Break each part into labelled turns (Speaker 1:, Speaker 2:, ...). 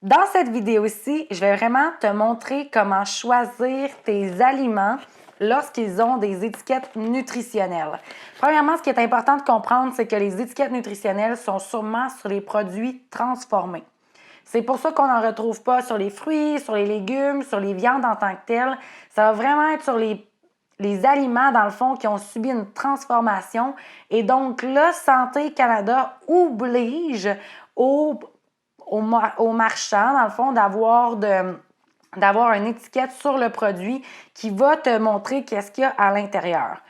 Speaker 1: Dans cette vidéo-ci, je vais vraiment te montrer comment choisir tes aliments lorsqu'ils ont des étiquettes nutritionnelles. Premièrement, ce qui est important de comprendre, c'est que les étiquettes nutritionnelles sont sûrement sur les produits transformés. C'est pour ça qu'on n'en retrouve pas sur les fruits, sur les légumes, sur les viandes en tant que telles. Ça va vraiment être sur les aliments, dans le fond, qui ont subi une transformation. Et donc là, Santé Canada oblige aux marchands, dans le fond, d'avoir une étiquette sur le produit qui va te montrer qu'est-ce qu'il y a à l'intérieur.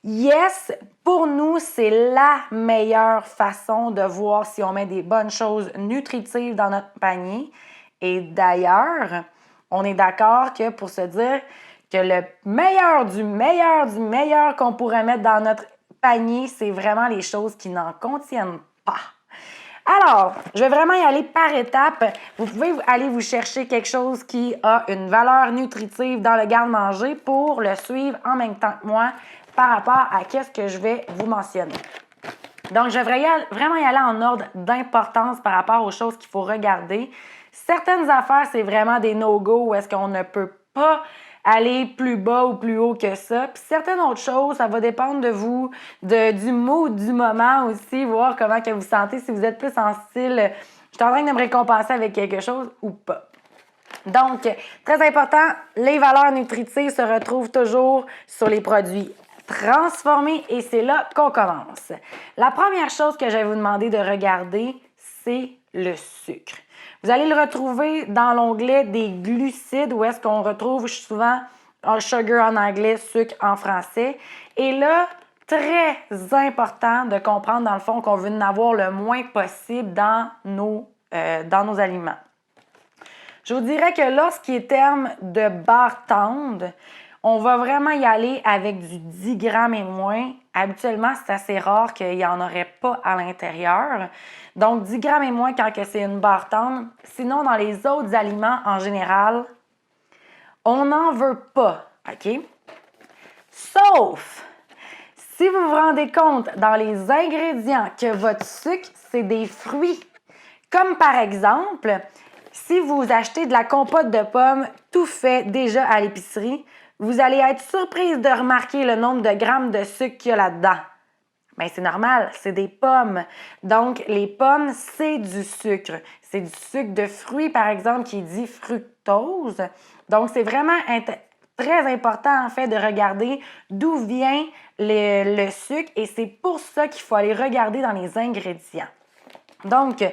Speaker 1: Yes, pour nous, c'est la meilleure façon de voir si on met des bonnes choses nutritives dans notre panier. Et d'ailleurs, on est d'accord que pour se dire que le meilleur du meilleur du meilleur qu'on pourrait mettre dans notre panier, c'est vraiment les choses qui n'en contiennent pas. Alors, je vais vraiment y aller par étapes. Vous pouvez aller vous chercher quelque chose qui a une valeur nutritive dans le garde-manger pour le suivre en même temps que moi par rapport à ce que je vais vous mentionner. Donc, je vais vraiment y aller en ordre d'importance par rapport aux choses qu'il faut regarder. Certaines affaires, c'est vraiment des no-go où est-ce qu'on ne peut pas aller plus bas ou plus haut que ça. Puis certaines autres choses, ça va dépendre de vous, du mood du moment aussi, voir comment que vous sentez, si vous êtes plus en style « je suis en train de me récompenser avec quelque chose » ou pas. Donc, très important, les valeurs nutritives se retrouvent toujours sur les produits transformés et c'est là qu'on commence. La première chose que je vais vous demander de regarder, c'est le sucre. Vous allez le retrouver dans l'onglet des glucides où est-ce qu'on retrouve souvent sugar en anglais, sucre en français. Et là, très important de comprendre dans le fond qu'on veut en avoir le moins possible dans nos aliments. Je vous dirais que lorsqu'il est terme de barres tendres, on va vraiment y aller avec du 10 grammes et moins. Habituellement, c'est assez rare qu'il n'y en aurait pas à l'intérieur. Donc, 10 grammes et moins quand c'est une barre tendre. Sinon, dans les autres aliments en général, on n'en veut pas, OK? Sauf si vous vous rendez compte dans les ingrédients que votre sucre, c'est des fruits. Comme par exemple, si vous achetez de la compote de pommes tout fait déjà à l'épicerie, vous allez être surprise de remarquer le nombre de grammes de sucre qu'il y a là-dedans. Bien, c'est normal, c'est des pommes. Donc, les pommes, c'est du sucre. C'est du sucre de fruits, par exemple, qui dit fructose. Donc, c'est vraiment très important, en fait, de regarder d'où vient le sucre et c'est pour ça qu'il faut aller regarder dans les ingrédients. Donc,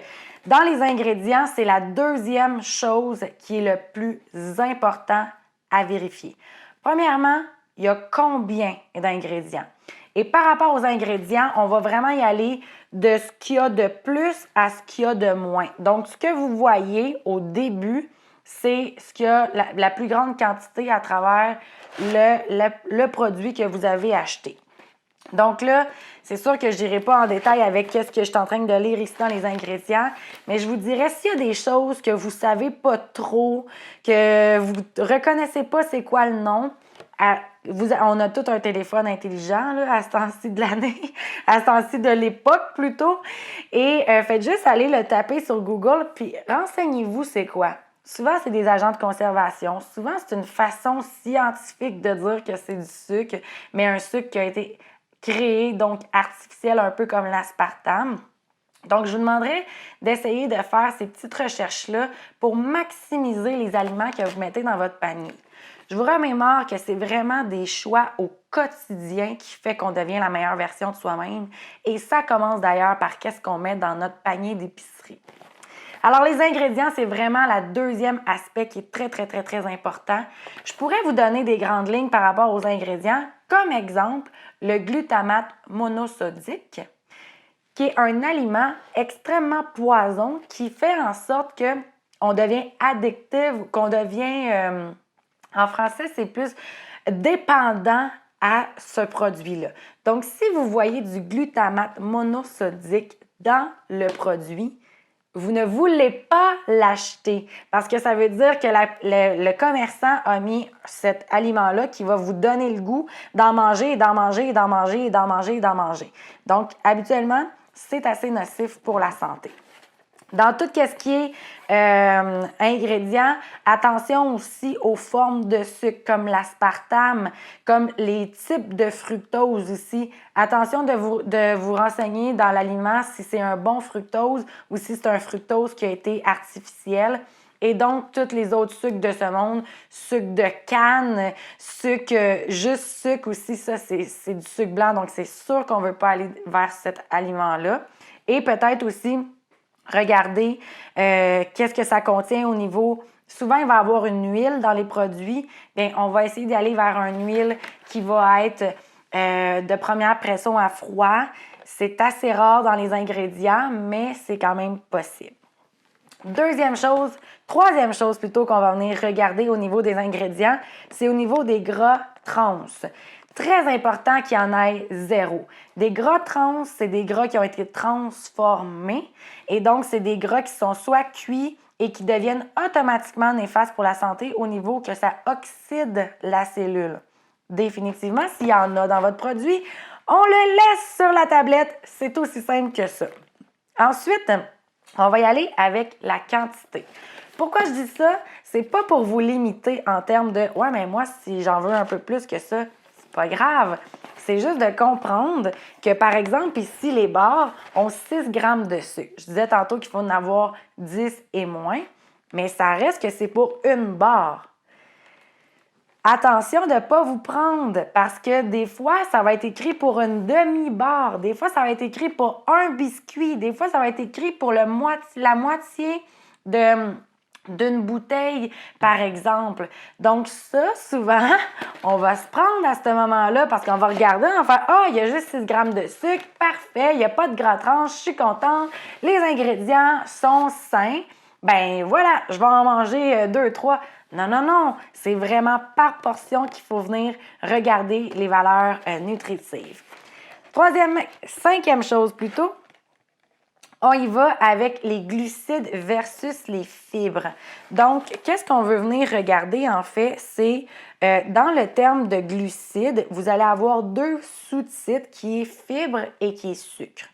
Speaker 1: dans les ingrédients, c'est la deuxième chose qui est le plus important à vérifier. Premièrement, il y a combien d'ingrédients? Et par rapport aux ingrédients, on va vraiment y aller de ce qu'il y a de plus à ce qu'il y a de moins. Donc, ce que vous voyez au début, c'est ce qu'il y a la plus grande quantité à travers le produit que vous avez acheté. Donc là, c'est sûr que je n'irai pas en détail avec ce que je suis en train de lire ici dans les ingrédients, mais je vous dirais s'il y a des choses que vous ne savez pas trop, que vous ne reconnaissez pas c'est quoi le nom, on a tout un téléphone intelligent là, à ce temps-ci de l'année, à ce temps-ci de l'époque plutôt, et faites juste aller le taper sur Google, puis renseignez-vous c'est quoi. Souvent, c'est des agents de conservation. Souvent, c'est une façon scientifique de dire que c'est du sucre, mais un sucre qui a été créé, donc artificiel, un peu comme l'aspartame. Donc, je vous demanderai d'essayer de faire ces petites recherches-là pour maximiser les aliments que vous mettez dans votre panier. Je vous remémore que c'est vraiment des choix au quotidien qui fait qu'on devient la meilleure version de soi-même. Et ça commence d'ailleurs par qu'est-ce qu'on met dans notre panier d'épicerie. Alors, les ingrédients, c'est vraiment le deuxième aspect qui est très, très, très, très important. Je pourrais vous donner des grandes lignes par rapport aux ingrédients. Comme exemple, le glutamate monosodique, qui est un aliment extrêmement poison qui fait en sorte qu'on devient addictif, qu'on devient, en français, c'est plus dépendant à ce produit-là. Donc, si vous voyez du glutamate monosodique dans le produit, vous ne voulez pas l'acheter parce que ça veut dire que le commerçant a mis cet aliment-là qui va vous donner le goût d'en manger, et d'en manger, et d'en manger, et d'en manger, et d'en manger. Donc, habituellement, c'est assez nocif pour la santé. Dans tout ce qui est ingrédients, attention aussi aux formes de sucre comme l'aspartame, comme les types de fructose aussi. Attention de vous renseigner dans l'aliment si c'est un bon fructose ou si c'est un fructose qui a été artificiel. Et donc, tous les autres sucres de ce monde, sucre de canne, juste sucre aussi, ça, c'est du sucre blanc. Donc, c'est sûr qu'on ne veut pas aller vers cet aliment-là. Et peut-être aussi, regarder qu'est-ce que ça contient au niveau. Souvent, il va y avoir une huile dans les produits. Bien, on va essayer d'aller vers une huile qui va être de première pression à froid. C'est assez rare dans les ingrédients, mais c'est quand même possible. Troisième chose plutôt qu'on va venir regarder au niveau des ingrédients, c'est au niveau des gras trans. Très important qu'il y en ait 0. Des gras trans, c'est des gras qui ont été transformés et donc c'est des gras qui sont soit cuits et qui deviennent automatiquement néfastes pour la santé au niveau que ça oxyde la cellule. Définitivement, s'il y en a dans votre produit, on le laisse sur la tablette. C'est aussi simple que ça. Ensuite, on va y aller avec la quantité. Pourquoi je dis ça? C'est pas pour vous limiter en termes de « ouais, mais moi, si j'en veux un peu plus que ça, c'est pas grave ». C'est juste de comprendre que, par exemple, ici, les barres ont 6 grammes de sucre. Je disais tantôt qu'il faut en avoir 10 et moins, mais ça reste que c'est pour une barre. Attention de ne pas vous prendre parce que des fois, ça va être écrit pour une demi-barre. Des fois, ça va être écrit pour un biscuit. Des fois, ça va être écrit pour la moitié d'une bouteille, par exemple. Donc ça, souvent, on va se prendre à ce moment-là parce qu'on va regarder, on va faire « Ah, il y a juste 6 grammes de sucre, parfait, il n'y a pas de gras trans, je suis contente, les ingrédients sont sains. » Ben voilà, je vais en manger 2, 3. Non, non, non, c'est vraiment par portion qu'il faut venir regarder les valeurs nutritives. Cinquième chose plutôt, on y va avec les glucides versus les fibres. Donc, qu'est-ce qu'on veut venir regarder en fait? C'est dans le terme de glucides, vous allez avoir 2 sous-titres qui est fibres et qui est sucre.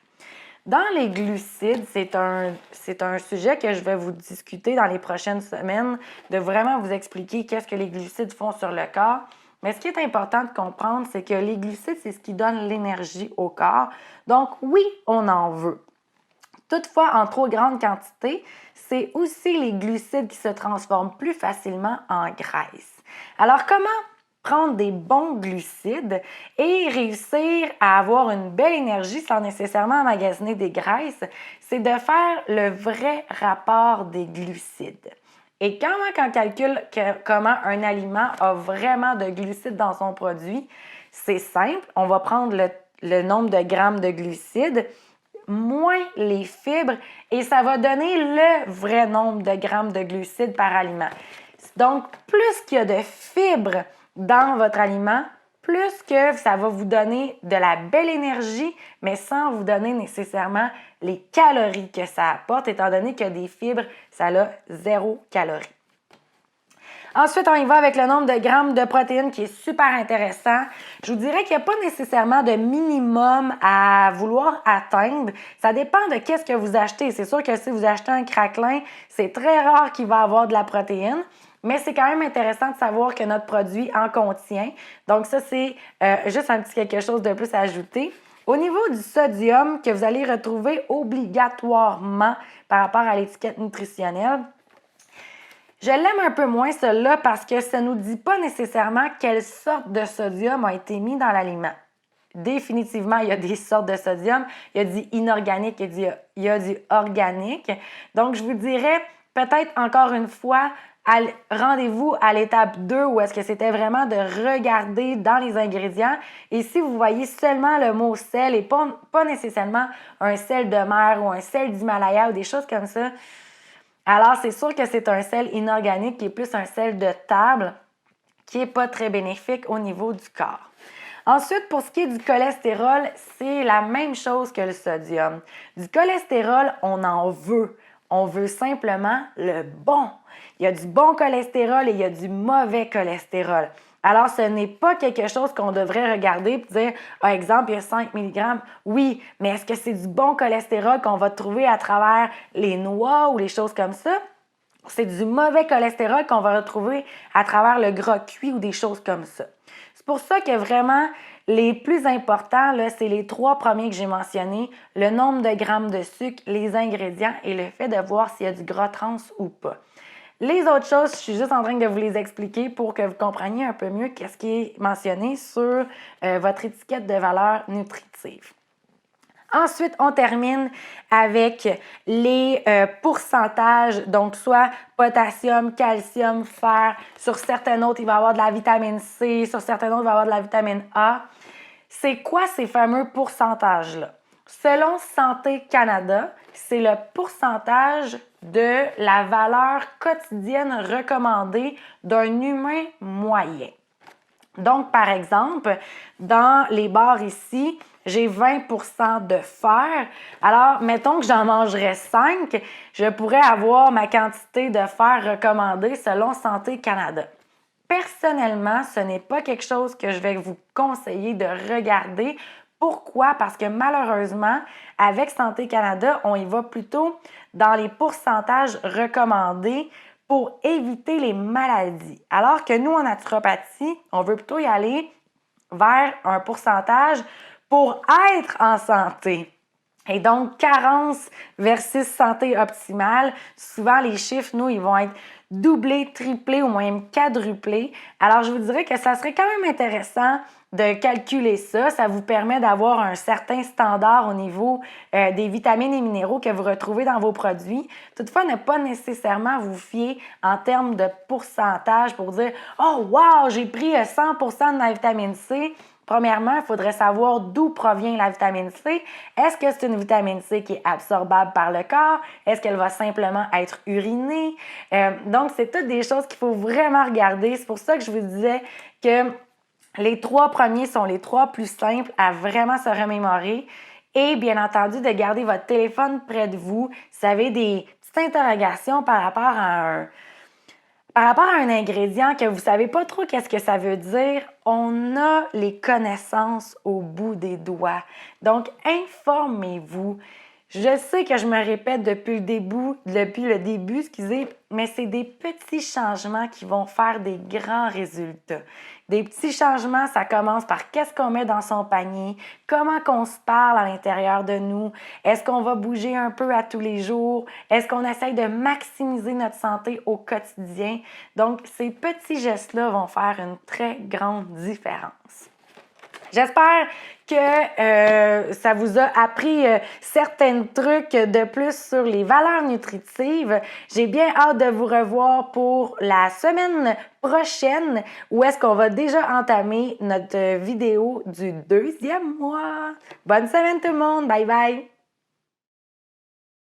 Speaker 1: Dans les glucides, c'est un sujet que je vais vous discuter dans les prochaines semaines, de vraiment vous expliquer qu'est-ce que les glucides font sur le corps. Mais ce qui est important de comprendre, c'est que les glucides, c'est ce qui donne l'énergie au corps. Donc oui, on en veut. Toutefois, en trop grande quantité, c'est aussi les glucides qui se transforment plus facilement en graisse. Alors comment prendre des bons glucides et réussir à avoir une belle énergie sans nécessairement emmagasiner des graisses, c'est de faire le vrai rapport des glucides. Et quand on calcule comment un aliment a vraiment de glucides dans son produit, c'est simple, on va prendre le nombre de grammes de glucides moins les fibres et ça va donner le vrai nombre de grammes de glucides par aliment. Donc, plus qu'il y a de fibres dans votre aliment, plus que ça va vous donner de la belle énergie, mais sans vous donner nécessairement les calories que ça apporte, étant donné que des fibres, ça a 0 calories. Ensuite, on y va avec le nombre de grammes de protéines qui est super intéressant. Je vous dirais qu'il n'y a pas nécessairement de minimum à vouloir atteindre. Ça dépend de qu'est-ce que vous achetez. C'est sûr que si vous achetez un craquelin, c'est très rare qu'il va avoir de la protéine. Mais c'est quand même intéressant de savoir que notre produit en contient. Donc ça, c'est juste un petit quelque chose de plus à ajouter. Au niveau du sodium que vous allez retrouver obligatoirement par rapport à l'étiquette nutritionnelle, je l'aime un peu moins celle-là parce que ça ne nous dit pas nécessairement quelle sorte de sodium a été mis dans l'aliment. Définitivement, il y a des sortes de sodium. Il y a du inorganique et il y a du organique. Donc, je vous dirais peut-être encore une fois, rendez-vous à l'étape 2 où est-ce que c'était vraiment de regarder dans les ingrédients. Et si vous voyez seulement le mot sel et pas nécessairement un sel de mer ou un sel d'Himalaya ou des choses comme ça, alors c'est sûr que c'est un sel inorganique qui est plus un sel de table qui n'est pas très bénéfique au niveau du corps. Ensuite, pour ce qui est du cholestérol, c'est la même chose que le sodium. Du cholestérol, on en veut. On veut simplement le bon. Il y a du bon cholestérol et il y a du mauvais cholestérol. Alors, ce n'est pas quelque chose qu'on devrait regarder et dire, par exemple, il y a 5 mg. Oui, mais est-ce que c'est du bon cholestérol qu'on va trouver à travers les noix ou les choses comme ça? C'est du mauvais cholestérol qu'on va retrouver à travers le gras cuit ou des choses comme ça. C'est pour ça que vraiment, les plus importants, là, c'est les 3 premiers que j'ai mentionnés, le nombre de grammes de sucre, les ingrédients et le fait de voir s'il y a du gras trans ou pas. Les autres choses, je suis juste en train de vous les expliquer pour que vous compreniez un peu mieux qu'est-ce qui est mentionné sur votre étiquette de valeur nutritive. Ensuite, on termine avec les pourcentages, donc soit potassium, calcium, fer. Sur certains autres, il va y avoir de la vitamine C. Sur certains autres, il va y avoir de la vitamine A. C'est quoi ces fameux pourcentages-là? Selon Santé Canada, c'est le pourcentage de la valeur quotidienne recommandée d'un humain moyen. Donc, par exemple, dans les barres ici, j'ai 20% de fer. Alors, mettons que j'en mangerais 5, je pourrais avoir ma quantité de fer recommandée selon Santé Canada. Personnellement, ce n'est pas quelque chose que je vais vous conseiller de regarder. Pourquoi? Parce que malheureusement, avec Santé Canada, on y va plutôt dans les pourcentages recommandés pour éviter les maladies. Alors que nous, en naturopathie, on veut plutôt y aller vers un pourcentage pour être en santé. Et donc, carence versus santé optimale, souvent les chiffres, nous, ils vont être doublés, triplés ou même quadruplés. Alors, je vous dirais que ça serait quand même intéressant de calculer ça. Ça vous permet d'avoir un certain standard au niveau des vitamines et minéraux que vous retrouvez dans vos produits. Toutefois, ne pas nécessairement vous fier en termes de pourcentage pour dire « Oh, wow, j'ai pris 100% de ma vitamine C ». Premièrement, il faudrait savoir d'où provient la vitamine C. Est-ce que c'est une vitamine C qui est absorbable par le corps? Est-ce qu'elle va simplement être urinée? Donc, c'est toutes des choses qu'il faut vraiment regarder. C'est pour ça que je vous disais que les 3 premiers sont les 3 plus simples à vraiment se remémorer. Et bien entendu, de garder votre téléphone près de vous. Si vous avez des petites interrogations par rapport à un ingrédient que vous ne savez pas trop qu'est-ce que ça veut dire, on a les connaissances au bout des doigts. Donc, informez-vous. Je sais que je me répète depuis le début, mais c'est des petits changements qui vont faire des grands résultats. Des petits changements, ça commence par qu'est-ce qu'on met dans son panier, comment qu'on se parle à l'intérieur de nous, est-ce qu'on va bouger un peu à tous les jours, est-ce qu'on essaye de maximiser notre santé au quotidien. Donc, ces petits gestes-là vont faire une très grande différence. J'espère que ça vous a appris certains trucs de plus sur les valeurs nutritives. J'ai bien hâte de vous revoir pour la semaine prochaine où est-ce qu'on va déjà entamer notre vidéo du 2e mois. Bonne semaine tout le monde! Bye bye!